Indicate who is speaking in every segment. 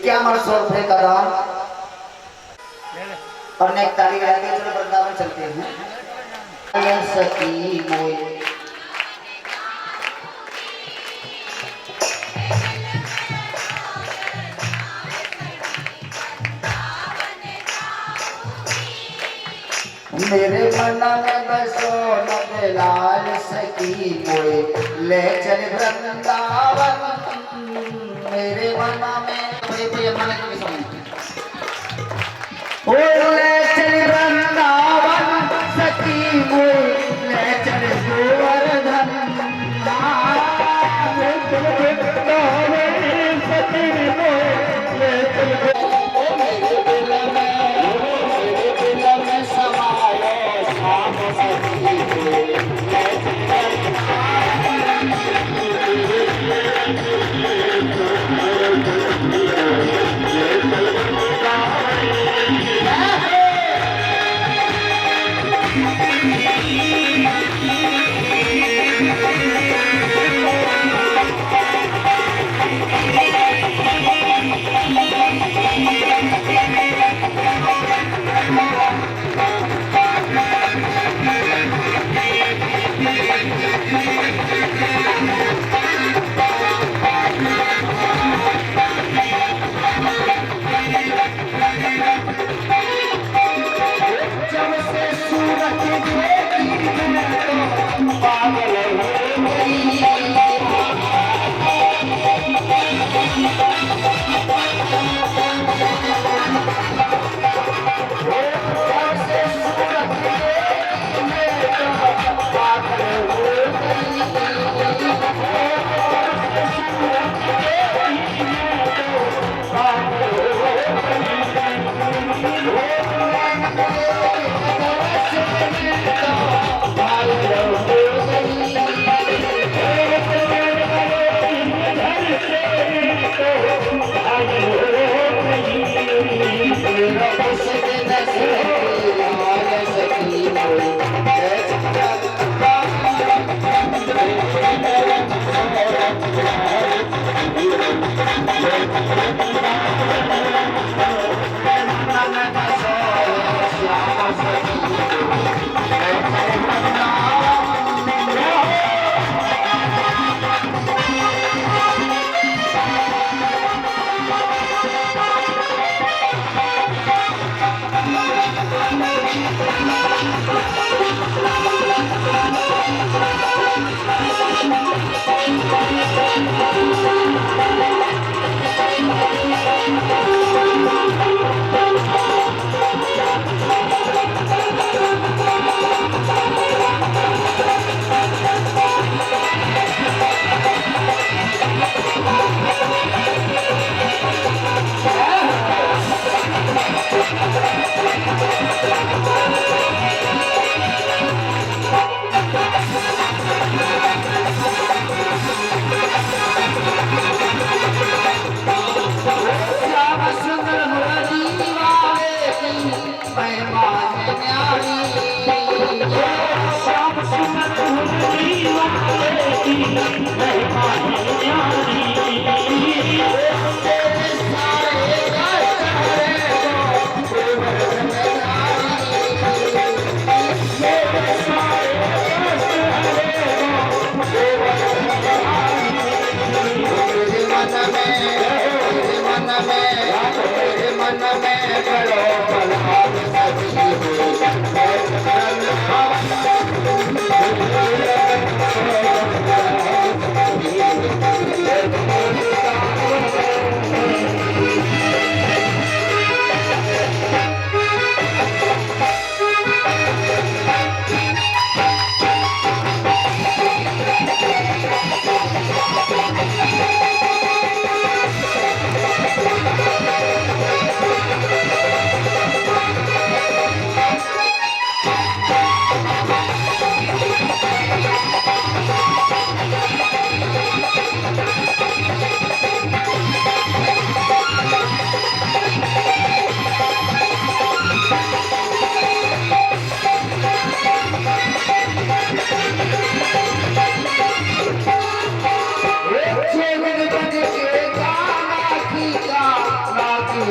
Speaker 1: क्या हमारा 100 रुपए का दाम और नेक तारीख रहती है। चलो वृंदावन चलते हैं। सती मोई मेरे मन में बसो नंदलाल सखी मोए ले चल वृंदावन। मेरे मन में कोई मन की समझ ओ ले चल वृंदावन सखी मोए ले चल गोवर्धन।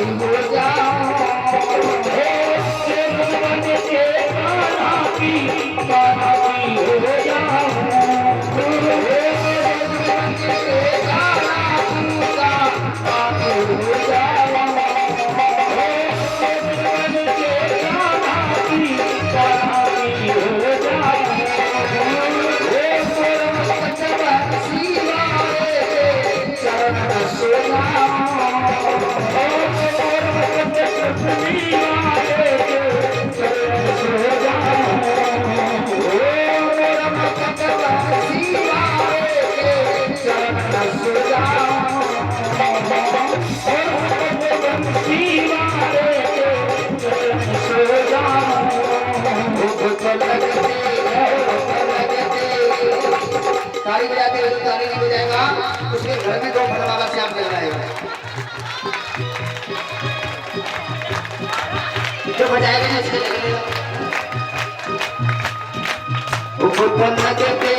Speaker 2: हो जाऊं ताली बजाते हुए ताली नहीं बजाएगा उसके घर में 2 फटवाला से आप ले जाएगा जो बजाएगा ना उसके लगेगा ऊपर लगते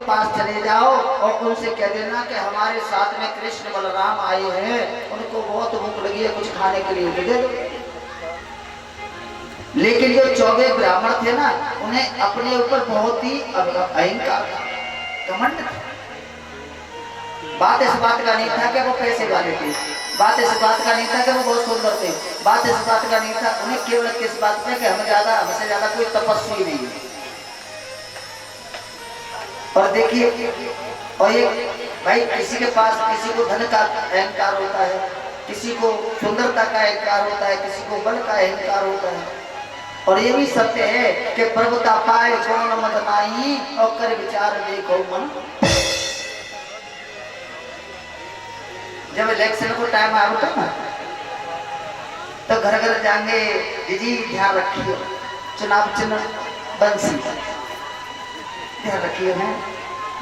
Speaker 2: पास चले जाओ और उनसे कह देना कि हमारे साथ में कृष्ण बलराम आए हैं, उनको बहुत भूख लगी है, कुछ खाने के लिए दे दो। लेकिन जो 14 ब्राह्मण थे ना, उन्हें अपने ऊपर बहुत ही अहंकार था, घमंड था। बात इस बात का नहीं था कि वो पैसे वाले थे, बात इस बात का नहीं था कि वो बहुत सुंदर थे, बात इस बात का नहीं था, उन्हें केवल किस बात में कि हमसे ज्यादा कोई तपस्वी नहीं है। और देखिए, और ये भाई किसी के पास किसी को धन का अहंकार होता है, किसी को सुंदरता का अहंकार होता है, किसी को बल का अहंकार होता है। और ये भी सत्य है कि प्रभुता पाए कौन मत नाई और कर विचार देखो मन। जब इलेक्शन को टाइम आ होता ना, तो घर घर जाएंगे, दीदी ध्यान रखिए चुनाव चिन्ह बंसी ध्यान रखिए है,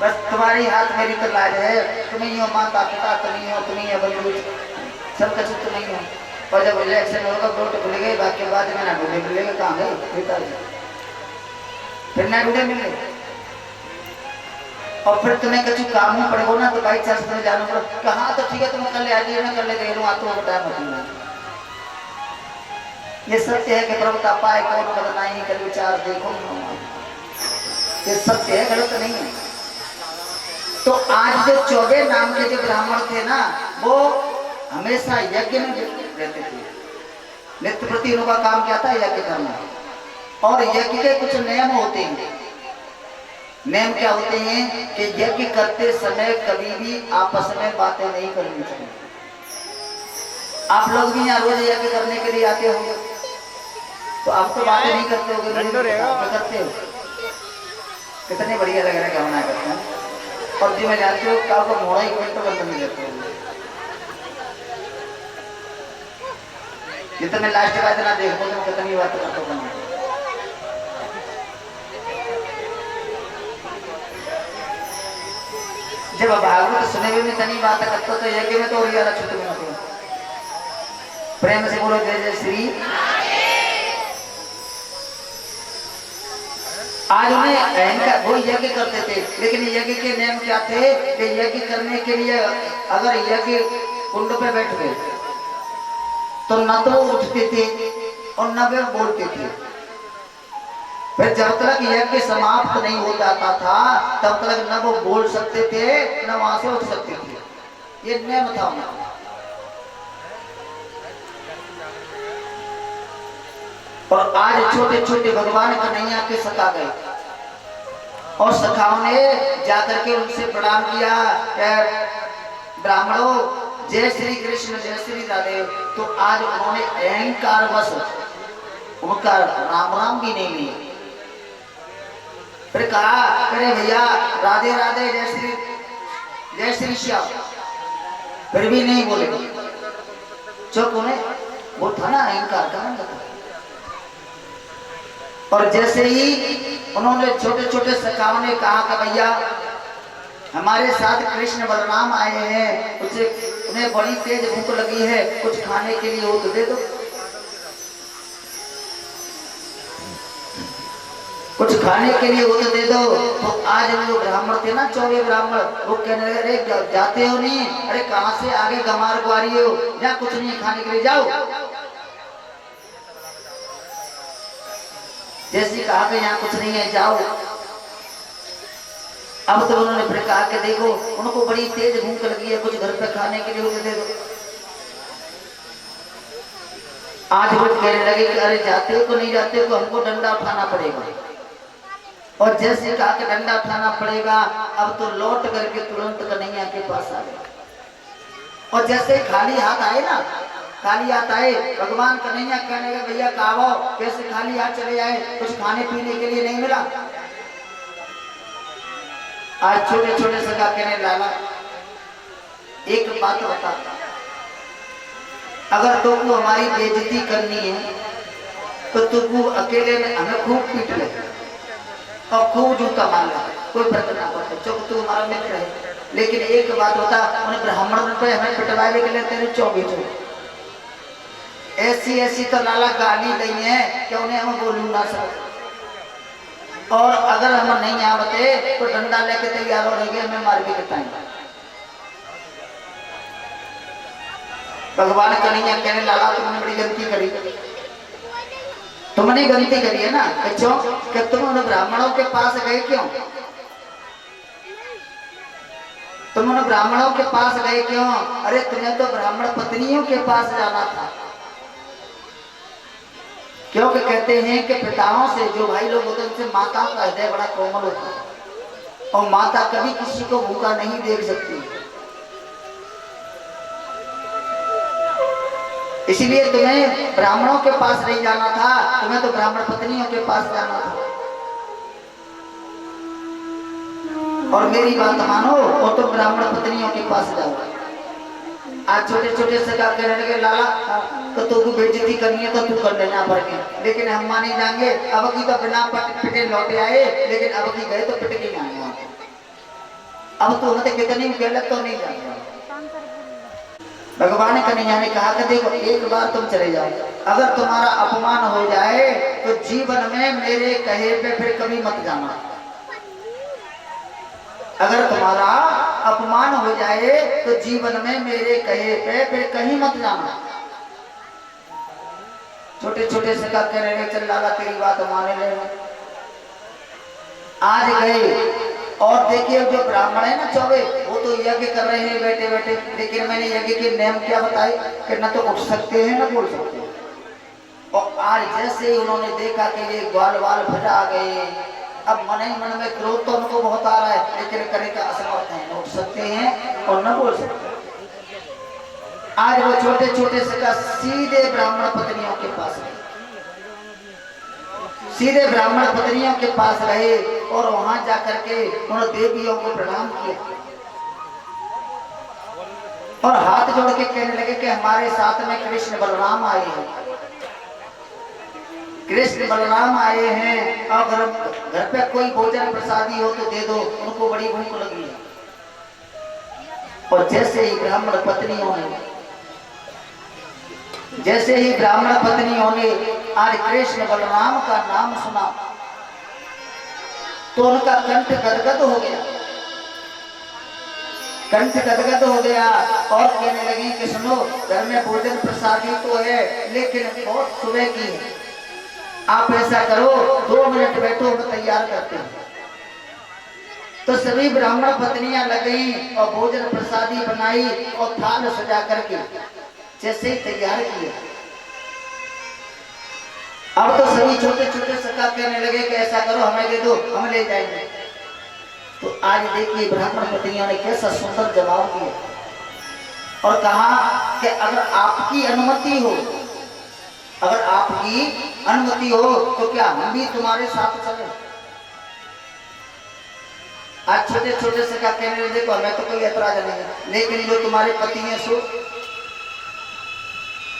Speaker 2: बस तुम्हारी हाथ मेरी तो लाज है, तुम ही हो माता पिता, तुम ही हो बंधु, सब कुछ तुम ही हो। और जब इलेक्शन होगा वोट खुलेंगे, बाकी बाद में ना ढूंढे मिलेंगे, कहाँ गए पिताजी, फिर ना ढूंढे मिले। और फिर तुम्हें कुछ काम हो पड़ेगा ना, तो बाई चांस तुम्हें जाना पड़ेगा, कहाँ तो ठीक है तुम कल आ जाइए ना, कल ले गए तो बता मत। ये सत्य है कि प्रभुता पाए कौन बदनाई कर विचार देखो, ये सत्य है, गलत नहीं है। तो आज जो 14 नाम के जो ब्राह्मण थे ना, वो हमेशा यज्ञ में रहते थे, नित्य प्रति उनका काम क्या था, यज्ञ करना। और यज्ञ के कुछ नियम होते हैं। नियम क्या होते हैं कि यज्ञ करते समय कभी भी आपस में बातें नहीं करनी चाहिए। आप लोग भी यहाँ रोज यज्ञ करने के लिए आते होंगे, तो आप तो बातें नहीं करते होंगे, करते हो। कितने बढ़िया लग रहा है क्या करते हैं। और जी मैं जानते हो काल को मोड़ा ही कोई तो बंद नहीं रहते होंगे। जितने लास्ट बात ना देखो तुम कितनी बात करते हो। जब भागवत सुने हुए में तनी बात करते तो यज्ञ में तो रिया छुट्टी में होती। प्रेम से बोलो जय जय श्री। आज उन्हें अहंकार, वो यज्ञ करते थे, लेकिन यज्ञ के नियम क्या थे कि यज्ञ करने के लिए अगर यज्ञ कुंड पे बैठ गए तो न तो वो उठते थे और न वे बोलते थे। फिर जब तक यज्ञ समाप्त नहीं हो जाता था तब तक न वो बोल सकते थे न वहां से उठ सकते थे। ये नियम था उनका। और आज छोटे छोटे भगवान कन्हैया के सखा गए और सखाओं ने जाकर के उनसे प्रणाम किया, ब्राह्मणों जय श्री कृष्ण जय श्री राधे। तो आज उन्होंने अहंकार बस उनका राम राम भी नहीं लिए। फिर कहा अरे भैया राधे राधे जय श्री श्याम। फिर भी नहीं बोले, चुप उन्हें वो था ना इनकार कारण था। और जैसे ही उन्होंने छोटे छोटे सखाओं ने कहा कि भैया हमारे साथ कृष्ण बलराम आए हैं, उसे उन्हें बड़ी तेज भूख लगी है, कुछ खाने के लिए हो तो दे दो, कुछ खाने के लिए वो तो दे दो। तो आज वो ब्राह्मण थे ना 24 ब्राह्मण, वो कहने लगे अरे जाते हो नहीं, अरे कहां से आगे गमार गुआरी हो, या कुछ नहीं खाने के लिए जाओ। जैसे कहा कि यहाँ कुछ नहीं है जाओ। अब तो उन्होंने फिर कहा कि देखो उनको बड़ी तेज भूख लगी है, कुछ घर पे खाने के लिए उसे दे दो। आज वो कहने लगे कि अरे जाते हो को नहीं जाते हो, हमको डंडा उठाना पड़ेगा। और जैसे कहा कि डंडा उठाना पड़ेगा, अब तो लौट करके तुरंत कन्हैया के पास आ गए। और जैसे खाली हाथ आए ना, खाली हाथ आए, भगवान कन्हैया कहने लगे भैया कहो कैसे खाली हाथ चले आए, कुछ खाने पीने के लिए नहीं मिला। आज छोटे छोटे सगा कहने लाला एक बात बता, अगर तुमको हमारी बेइज्जती करनी है तो तुमको अकेले में हमें खूब पीट ले और खूब जूता मार ले, कोई फर्क ना पड़ता, चुप तू हमारा मित्र है। लेकिन एक बात होता, उन्हें ब्राह्मण पे हमें पिटवाए के लिए तेरे 24 ऐसी ऐसी तो लाला गाली नहीं है कि उन्हें हम बोलू ना सकते। और अगर हम नहीं आवते तो डंडा लेके तैयार हो रहेंगे, हमें मार के कटाएंगे। भगवान कन्हैया कहने लाला तुमने बड़ी गलती करी, तुमने गलती करी है ना, क्यों कि तुम उन ब्राह्मणों के पास गए क्यों, तुम उन ब्राह्मणों के पास गए क्यों? अरे तुम्हें तो ब्राह्मण पत्नियों के पास जाना था, क्योंकि कहते हैं कि पिताओं से जो भाई लोग होते हैं उनसे माता का हृदय बड़ा कोमल होता है और माता कभी किसी को भूखा नहीं देख सकती। इसलिए तुम्हें ब्राह्मणों के पास नहीं जाना था, तुम्हें तो ब्राह्मण पत्नियों के पास जाना था। और मेरी बात मानो और तुम ब्राह्मण पत्नियों के पास जाओ। आज छोटे छोटे सगा कहने लगे लाला तो तुमको बेइज्जती करनी है तो तू कर लेना पड़ के, लेकिन हम माने जाएंगे। अब की तो बिना पिटे लौटे आए, लेकिन अब की गए तो पिट के नहीं आए। अब तो हमें कितनी गलत तो नहीं जाएंगे। भगवान कन्हैया ने कहा कि देखो एक बार तुम चले जाओ, अगर तुम्हारा अपमान हो जाए तो जीवन में मेरे कहे पे फिर कभी मत जाना। अगर तुम्हारा अपमान हो जाए तो जीवन में मेरे कहे पे फिर कहीं मत जाना। छोटे छोटे से का कह रहे चल लाला तेरी बात माने ले। आज गए और देखिए जो ब्राह्मण है ना 24 वो तो यज्ञ कर रहे हैं बैठे बैठे, लेकिन मैंने यज्ञ के नियम क्या बताए कि न तो उठ सकते हैं न बोल सकते हैं। और आज जैसे ही उन्होंने देखा कि ये ग्वाल वाल भजा गए, अब मन ही मन में क्रोध तो उनको बहुत आ रहा है, लेकिन करने का असमर्थ है, न उठ सकते हैं और न बोल सकते। आज वो छोटे छोटे से का सीधे ब्राह्मण पत्नियों के पास गए, सीधे ब्राह्मण पत्नियों के पास रहे और वहां जाकर के उन्होंने देवियों को प्रणाम किया और हाथ जोड़ के कहने लगे कि हमारे साथ में कृष्ण बलराम आए हैं, कृष्ण बलराम आए हैं और घर पे कोई भोजन प्रसादी हो तो दे दो, उनको बड़ी भूख लगी है। और जैसे ही ब्राह्मण पत्नियों ने आज कृष्ण बलराम का नाम सुना तो उनका कंठ गदगद हो गया, कंठ गदगद हो गया और कहने लगे कि सुनो घर में भोजन प्रसादी तो है लेकिन बहुत सुबह की है, आप ऐसा करो 2 मिनट बैठो मैं तैयार करते हैं। तो सभी ब्राह्मण पत्नियां लग गई और भोजन प्रसादी बनाई और थाल सजा करके जैसे ही तैयार किया। अब तो सभी छोटे छोटे सखा कहने लगे कि ऐसा करो हमें दे दो हम ले जाएंगे। तो आज देखिए ब्राह्मण पत्नियों ने कैसा सुंदर जवाब दिया और कहा कि अगर आपकी अनुमति हो, अगर आपकी अनुमति हो तो क्या हम भी तुम्हारे साथ चले। आज छोटे छोटे से क्या कहने लगे, देखो हमें तो कोई ऐतराज नहीं है, लेकिन जो तुम्हारे पति हैं सो,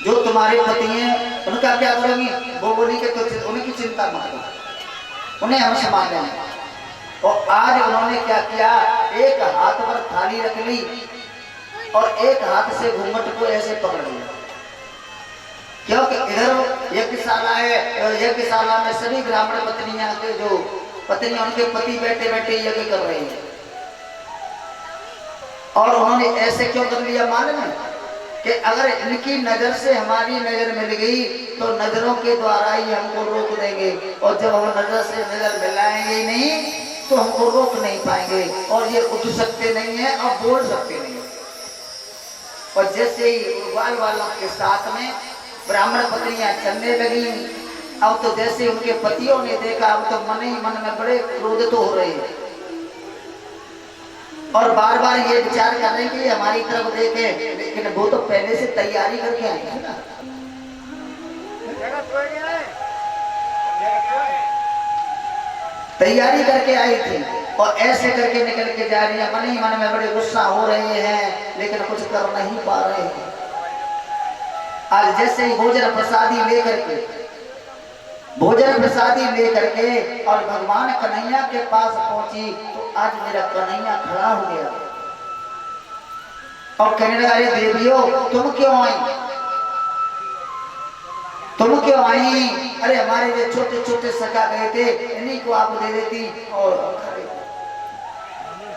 Speaker 2: जो तुम्हारे पति हैं उनका क्या करोगी? वो बोली कि तो उनकी चिंता मत करो, उन्हें हम संभाल लेंगे। और आज उन्होंने क्या किया, एक हाथ पर थाली रख ली और एक हाथ से घूंघट को ऐसे पकड़ लिया, क्योंकि इधर यज्ञशाला है, यज्ञशाला में सभी ब्राह्मण पत्नियां के जो पत्नियां उनके पति बैठे बैठे यज्ञ कर रहे हैं। और उन्होंने ऐसे क्यों कर लिया मालूम है कि अगर इनकी नजर से हमारी नजर मिल गई तो नजरों के द्वारा ही हमको रोक देंगे, और जब हम नजर से नजर मिलाएंगे ही नहीं तो हमको रोक नहीं पाएंगे, और ये उठ सकते नहीं है और बोल सकते नहीं है। और जैसे ही बाल वालों के साथ में ब्राह्मण पत्नियां चलने लगी, अब तो जैसे उनके पतियों ने देखा, अब तो मन ही मन में बड़े क्रोधित हो रहे हैं और बार बार ये विचार कर रहे हैं कि हमारी तरफ देखे, लेकिन वो तो पहले से तैयारी करके आई है ना। तैयारी करके आई थी और ऐसे करके निकल के जा रही है, मन ही मन में बड़े गुस्सा हो रहे हैं, लेकिन कुछ कर नहीं पा रहे हैं। आज जैसे ही भोजन प्रसादी लेकर के और भगवान कन्हैया के पास पहुंची तो आज मेरा कन्हैया खड़ा हो गया और कहने लगा, अरे देवियों तुम क्यों आई, तुम क्यों आई? अरे हमारे जो छोटे छोटे सखा गए थे इन्हीं को आप दे देती। और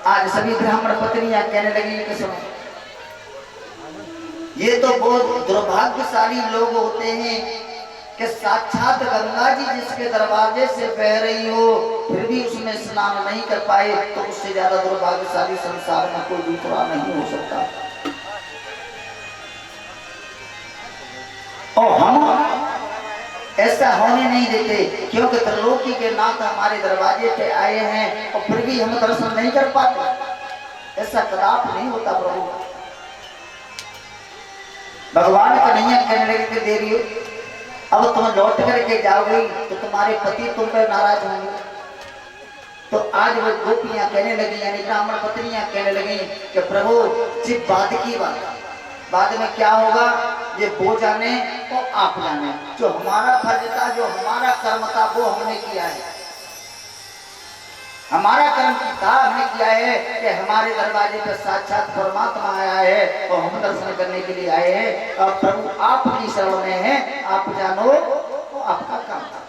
Speaker 2: आज सभी ब्राह्मण पत्नियां कहने लगी कि सुनो, ये तो बहुत दुर्भाग्यशाली लोग होते हैं कि साक्षात गंगा जी जिसके दरवाजे से बह रही हो फिर भी उसमें स्नान नहीं कर पाए, तो उससे ज्यादा दुर्भाग्यशाली संसार में कोई दूसरा नहीं हो सकता। और हम ऐसा होने नहीं देते, क्योंकि त्रिलोकी के नाथ हमारे दरवाजे पे आए हैं और फिर भी हम दर्शन नहीं कर पाते। ऐसा कदाप नहीं होता प्रभु। भगवान कन्हैया कहने लगे कि देवी अब तुम लौट करके जाओगे तो तुम्हारे पति तुम पर नाराज होंगे। तो आज वो गोपियां कहने लगी, यानी ब्राह्मण पत्नियां कहने लगी कि प्रभु जी बाद में क्या होगा ये वो जाने और आप जाने। जो हमारा फर्ज था, जो हमारा कर्म था वो हमने किया है, हमारा कर्म था हमने किया है कि हमारे दरवाजे पर साक्षात परमात्मा आया है और हम दर्शन करने के लिए आए हैं। और प्रभु आपकी शरण में है, आप जानो तो आपका काम था।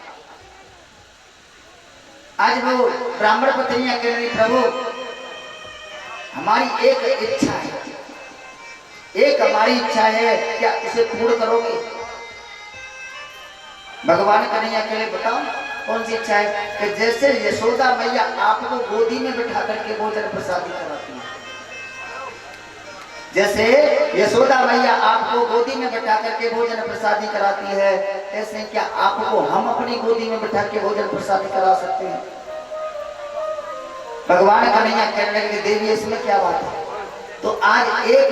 Speaker 2: आज वो ब्राह्मण पत्नियां कह रही, प्रभु हमारी एक इच्छा है, एक हमारी इच्छा है, क्या इसे पूर्ण करोगे? भगवान कन्हैया कह रहे, बताओ कौन सी इच्छा है? कि जैसे यशोदा मैया आपको गोदी में बिठा करके भोजन प्रसादी कराती है, जैसे यशोदा मैया आपको गोदी में बिठा करके भोजन प्रसादी कराती है, ऐसे क्या आपको हम अपनी गोदी में बिठा के भोजन प्रसादी करा सकते हैं? भगवान कन्हैया कहने लगे, देवी इसमें क्या बात है? तो आज एक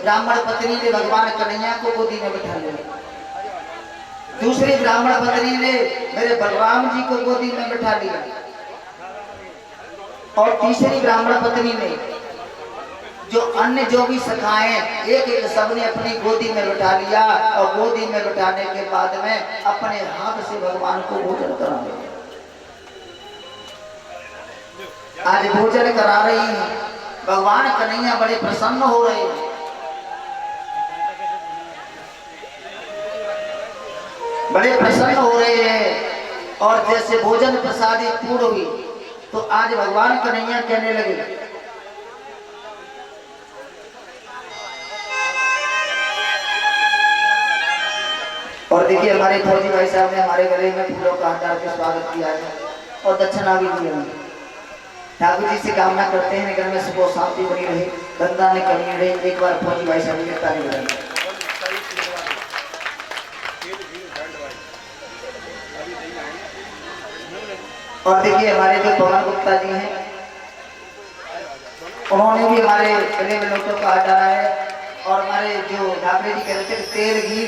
Speaker 2: ब्राह्मण पत्नी ने भगवान कन्हैया को गोदी में बिठा लिया, दूसरी ब्राह्मण पत्नी ने मेरे बलराम जी को गोदी में बिठा लिया, और तीसरी ब्राह्मण पत्नी ने जो अन्य जो भी सखाएं एक एक सबने अपनी गोदी में बिठा लिया, और गोदी में बिठाने के बाद में अपने हाथ से भगवान को भोजन करा दिया। आज भोजन करा रही है, भगवान कन्हैया बड़े प्रसन्न हो रहे हैं। बड़े प्रसन्न हो रहे हैं, और जैसे भोजन प्रसादी पूर्ण हुई तो आज भगवान कन्हैया कहने लगे, और देखिए हमारे फौजी भाई साहब ने हमारे गले में फूलों का हाथ डाल के स्वागत किया है और दक्षिणा भी दी है। ठाकुर जी से कामना करते हैं घर में सुख शांति बनी रहे, धंधा में कमी रहे। एक बार फौजी भाई साहब ने ताली बजाई। और देखिए हमारे जो पवन गुप्ता जी हैं, उन्होंने भी हमारे गले में लोटों का हाथ डाला है, और हमारे जो ठाकरे जी कहते थे तेल घी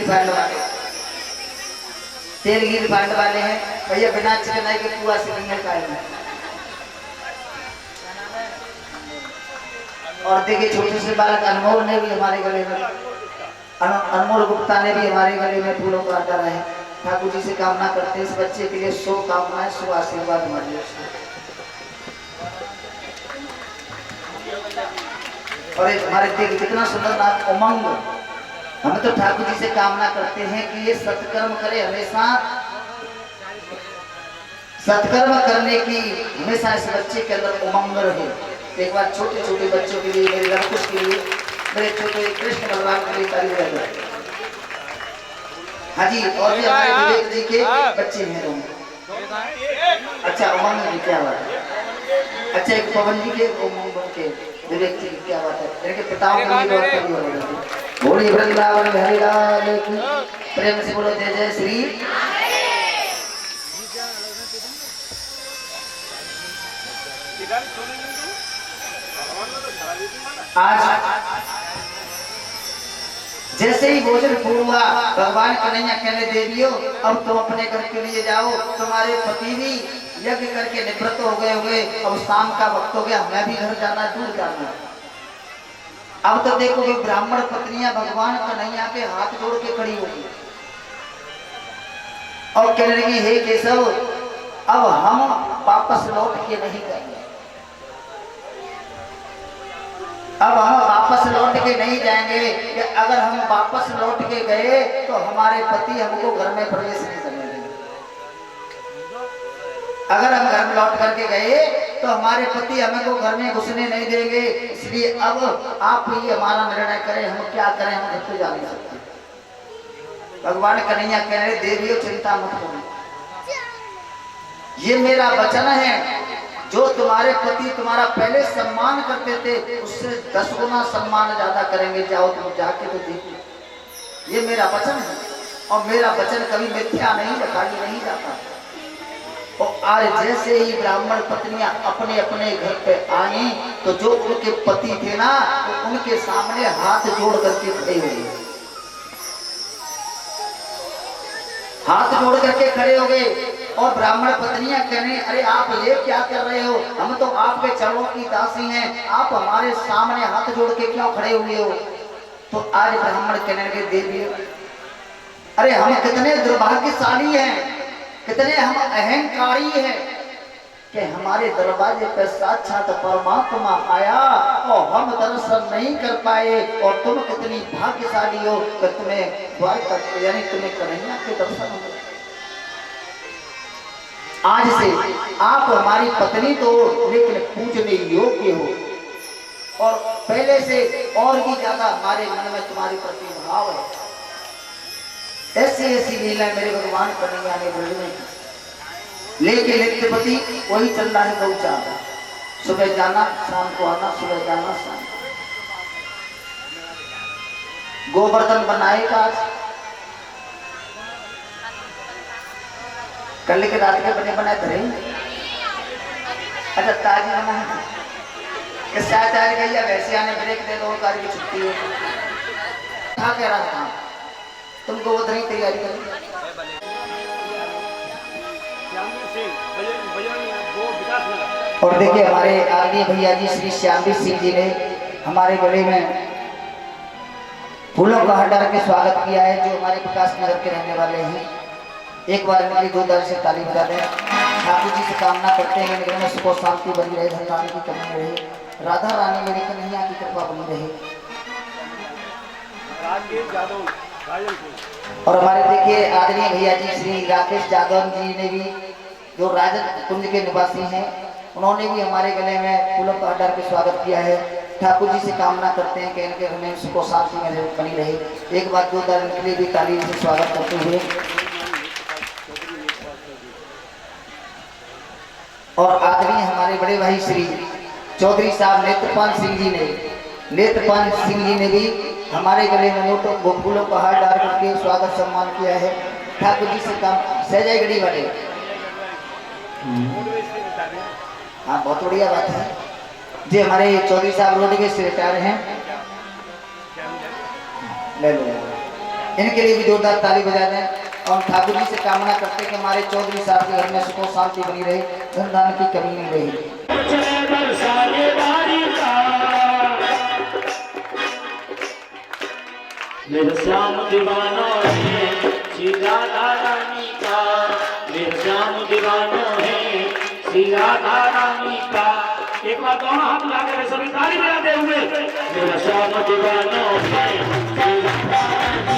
Speaker 2: रिफाइंड वाले हैं भैया, बिना चिकनाई के पुआ से नहीं खाएंगे। और देखिए छोटे से बालक अनमोल ने भी हमारे गले में अनमोल गुप्ता ने भी हमारे गले में फूलों का डाला है। ठाकुर जी से कामना करते हैं इस बच्चे के लिए 100 कामनाएं 100 आशीर्वाद हमारे लिए। और हमारे देख कितना सुंदर नाम उमंग। हम तो ठाकुर जी से कामना करते हैं कि ये सत्कर्म करे, हमेशा सत्कर्म करने की हमेशा इस बच्चे के अंदर उमंग रहे। एक बार छोटे छोटे बच्चों के लिए, मेरे रंकुश के लिए, मेरे छोटे कृष्ण भगवान के लिए तारीफ है। हाँ जी, और भी हमारे विवेक जी के बच्चे हैं दोनों। अच्छा उमंग जी क्या बात है। अच्छा एक पवन जी के उमंग के विवेक जी क्या बात है। इनके पिताओं के लिए बहुत कभी हो रही है। बोलिए वृंदावन बिहारी लाल की। प्रेम से बोलो जय जय श्री। आज जैसे ही भोजन पूर्ण हुआ, भगवान कन्हैया कहने देवियों अब तुम अपने घर के लिए जाओ, तुम्हारे पति भी यज्ञ करके निवृत्त हो गए हुए, अब शाम का वक्त हो गया, हमें भी घर जाना, दूर जाना। अब तो देखो कि ब्राह्मण पत्नियां भगवान कन्हैया के हाथ जोड़ के खड़ी होगी और कहने लगी हे केशव अब हम वापस लौट के नहीं जाएंगे, अब हम वापस लौट के नहीं जाएंगे कि अगर हम वापस लौट के गए तो हमारे पति हमको घर में प्रवेश नहीं करने देंगे। अगर हम घर में लौट करके गए तो हमारे पति हमको घर में घुसने नहीं देंगे, इसलिए अब आप ही हमारा निर्णय करें, हम क्या करें, हम घर पे जा नहीं सकते। भगवान कन्हैया कह रहे देवियों चिंता मत करो, ये मेरा वचन है, जो तुम्हारे पति तुम्हारा पहले सम्मान करते थे उससे 10 गुना सम्मान ज्यादा करेंगे, जाओ तुम जाके तो देखो। ये मेरा वचन है और मेरा वचन कभी मिथ्या नहीं, खाली नहीं जाता। और आज जैसे ही ब्राह्मण पत्नियां अपने अपने घर पे आई तो जो उनके पति थे ना तो उनके सामने हाथ जोड़ करके खड़े हुए, हाथ जोड़ करके खड़े हो गए। और ब्राह्मण पत्नियां कहने अरे आप ये क्या कर रहे हो, हम तो आपके चरणों की दासी हैं, आप हमारे सामने हाथ जोड़ के क्यों खड़े हुए हो। तो आज ब्राह्मण कहने लगे देवी अरे हम कितने दुर्भाग्यशाली हैं, कितने हम अहंकारी हैं कि हमारे दरवाजे पर साक्षात परमात्मा आया और हम दर्शन नहीं कर पाए, और तुम कितनी भाग्यशाली हो कि तुम्हें द्वारका यानी तुम्हें कन्हैया के दर्शन हो। आज से आप हमारी पत्नी तो लेकिन पूजने योग्य हो, और पहले से और भी ज्यादा हमारे मन में तुम्हारी प्रति भाव है। ऐसी ऐसी लीला मेरे भगवान कन्हैया ने ब्रज में की, लेकिन नित्यपति वही चल रहा है गौचा, सुबह जाना शाम को आना, सुबह जाना शाम। गोवर्धन बनाएगा आज, कल के रात के बने बनाए धरे। अच्छा ताजी बना है किससे आज गई वैसे आने ब्रेक दे दो, कार्य की छुट्टी है। कहा कह रहा था तुमको वो नहीं तैयारी करनी। और देखिए हमारे आदरणीय भैया जी श्री श्यामवीर सिंह जी ने हमारे गले में फूलों का हार डाल के स्वागत किया है, जो हमारे प्रकाश नगर के रहने वाले हैं। एक बार मेरी जोरदार से ताली बजा दें। ठाकुर जी से कामना करते हैं मेरे में सुख शांति बनी रहे, धन की कमी रहे, राधा रानी मेरी कन्हैया की कृपा बनी रहे। और हमारे देखिए आदरणीय भैया जी श्री राकेश यादव जी ने भी, जो राजन कुंज के निवासी हैं, उन्होंने भी हमारे गले में फूलों का डाल के स्वागत किया है। ठाकुर जी से कामना करते हैं कि इनके हमें सुख शांति में बनी रहे। एक बार जोरदार इनके लिए भी ताली से स्वागत करते हुए। और आदरणीय हमारे बड़े भाई श्री चौधरी साहब नेत्रपाल सिंह जी ने भी हमारे गले में नोटों फूलों का हार डाल करके स्वागत सम्मान किया है। ठाकुर जी से काम सहजाई गढ़ी वाले। हाँ बहुत बढ़िया बात है जी। हमारे चौधरी साहब रोडवेज से रिटायर हैं, ले लो इनके लिए भी जोरदार ताली बजा दें। और ठाकुर जी से कामना करते हैं कि हमारे चौधरी साहब के घर में सुख शांति बनी रहे, धन धान की कमी नहीं रही।
Speaker 3: मेरे श्याम दीवाना है श्री राधा रानी का, मेरे श्याम दीवाना है श्री राधा रानी का। एक बार दोनों हाथ मिलाकर सभी ताली बजाते हुए, मेरा श्याम दीवाना है श्री राधा रानी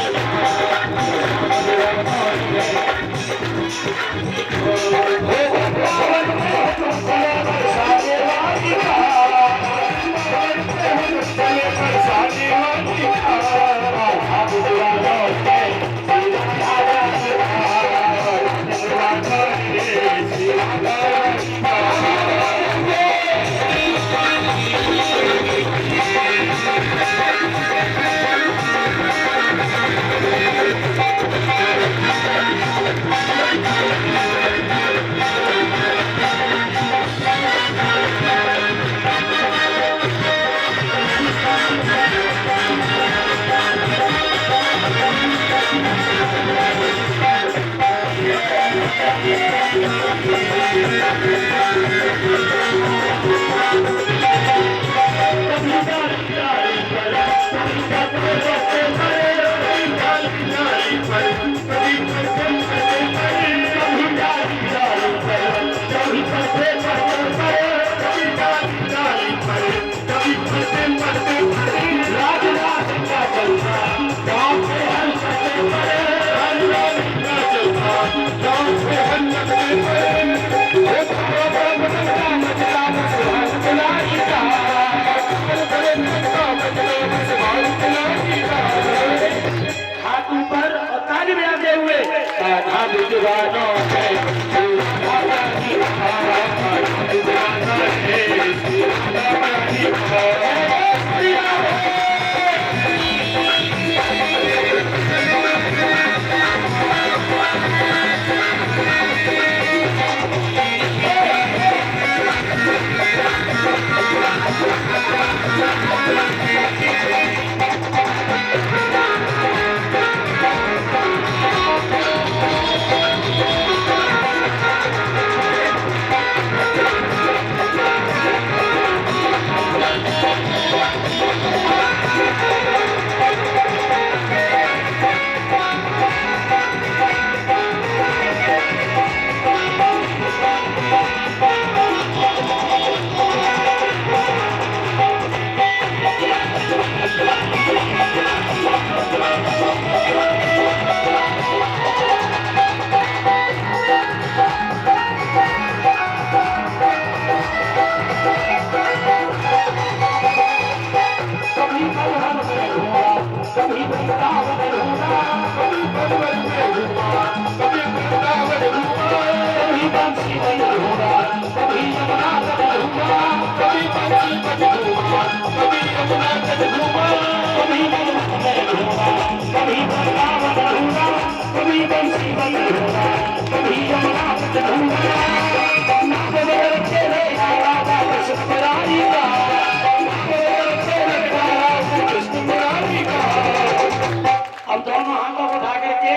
Speaker 3: अब दोनों हाथों को उठा करके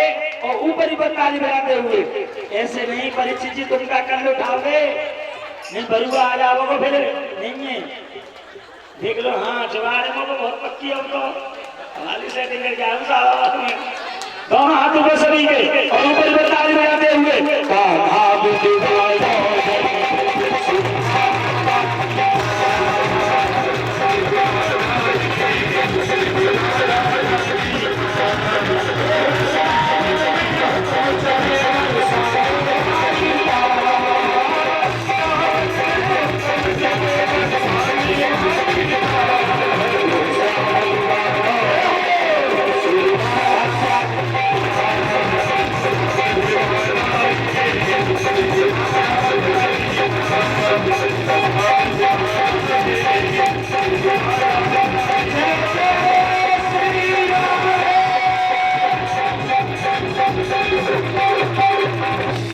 Speaker 3: और ऊपर ही ताली बजाते हुए, ऐसे नहीं परीक्षित जी तुम का कंध उठाओगे नहीं, बरुआ आ जाओगे फिर नहीं है। देख लो हाँ जवाड़े में तो बहुत पक्की है, तो हमारी सेटिंग करके दोनों हाथों को सभी के और ऊपर ही ताली बजाते हुए